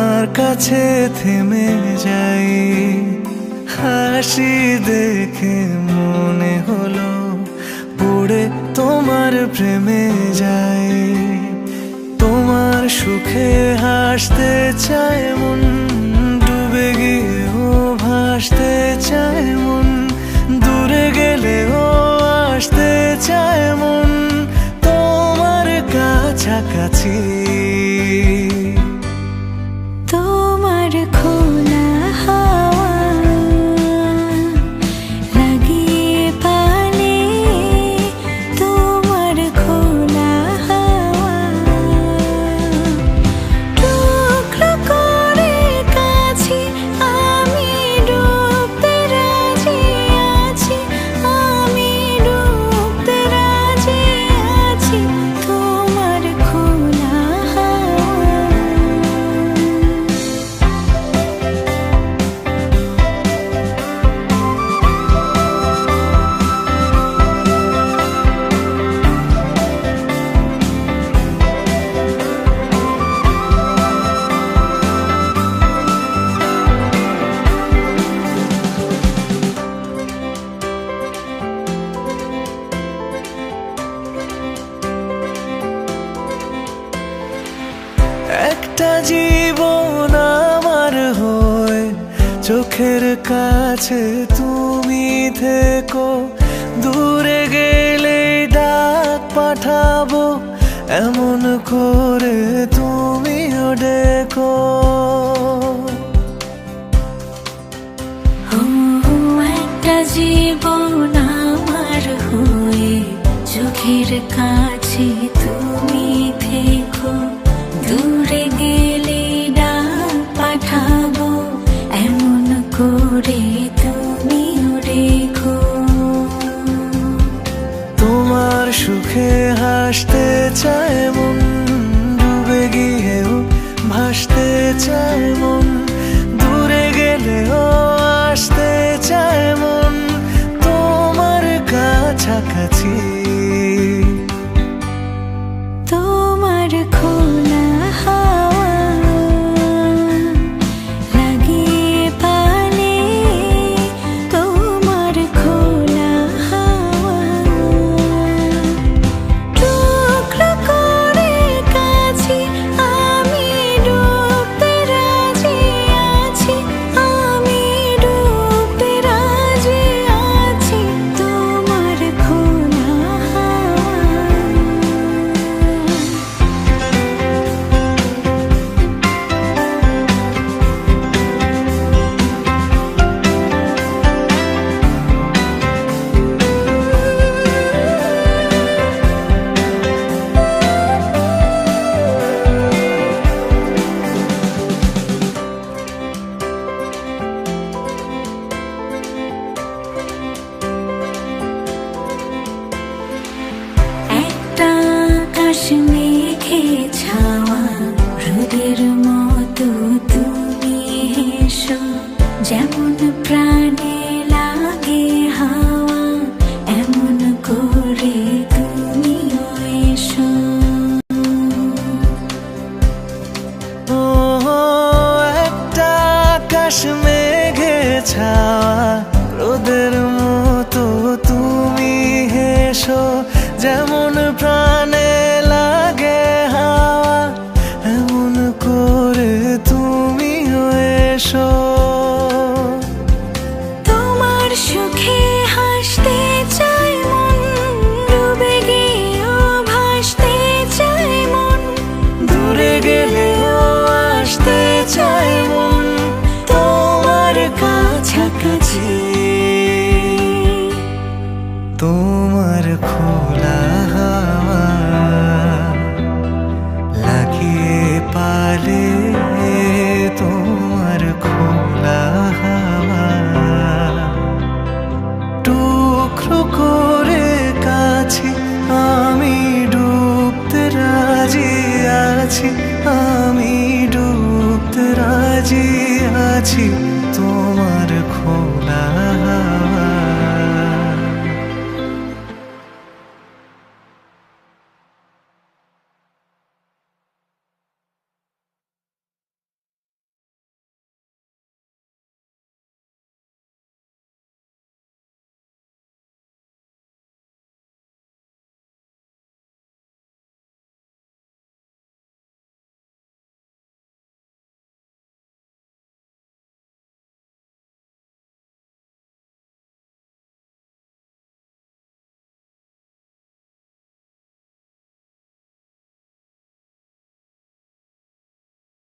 তোমার কাছে থেমে যাই, হাসি দেখে মনে হলো পড়ে তোমার প্রেমে যাই। তোমার সুখে হাসতে চায় মন, ডুবে গিয়েও ভাসতে চায় মন, দূরে গেলেও আসতে চায় মন তোমার কাছাকাছি। তোমার খোলা হাওয়া লাগিয়ে পালে, তোমার খোলা হাওয়া টুকরো করে কাছে আমি ডুবতে রাজি আছি, আমি ডুবতে রাজি আছি তোমার খোলা হাওয়া। একটা জীবন আমার হয়ে চোখের কাছে তুমি থেকো, দূরে গেলে ডাক পাঠাবো এমন করে তুমিও ডেকো। একটা জীবন আমার হয়ে চোখের কাছে তুমি থেকো, দূরে গেলে ডাক পাঠাবো এমন করে তুমিও রেখো। তোমার সুখে হাসতে চায় মন, ডুবে গিয়েও ভাসতে চায় মন, দূরে গেলেও আসতে চায় মন তোমার কাছাকাছি। তোমার খোলা হাওয়া লাগিয়ে পালে, তোমার খোলা হাওয়া টুকরো করে কাছে আমি ডুবতে রাজি আছি, আমি ডুবতে রাজি আছি তোমার খোলা হাওয়া। একটা আকাশ মেঘে ছাওয়া রোদের মতো তুমি হেসো, যেমন প্রাণে লাগে হাওয়া এমন করে তুমিও এসো। ও একটা আকাশ মেঘে ছাওয়া রোদের মতো তুমি হেসো, যেমন প্রাণে লাগে হাওয়া এমন করে তুমিও এসো। তোমার সুখে হাসতে চায় মন, ডুবে গিয়েও ভাসতে চায় মন, দূরে গেলেও আসতে চায় মন তোমার কাছাকাছি। তোমার খোলা হাওয়া লাগিয়ে পালে, তোমার খোলা হাওয়া টুকরো করে কাছে আমি ডুবতে রাজি আছি, আমি ডুবতে রাজি আছি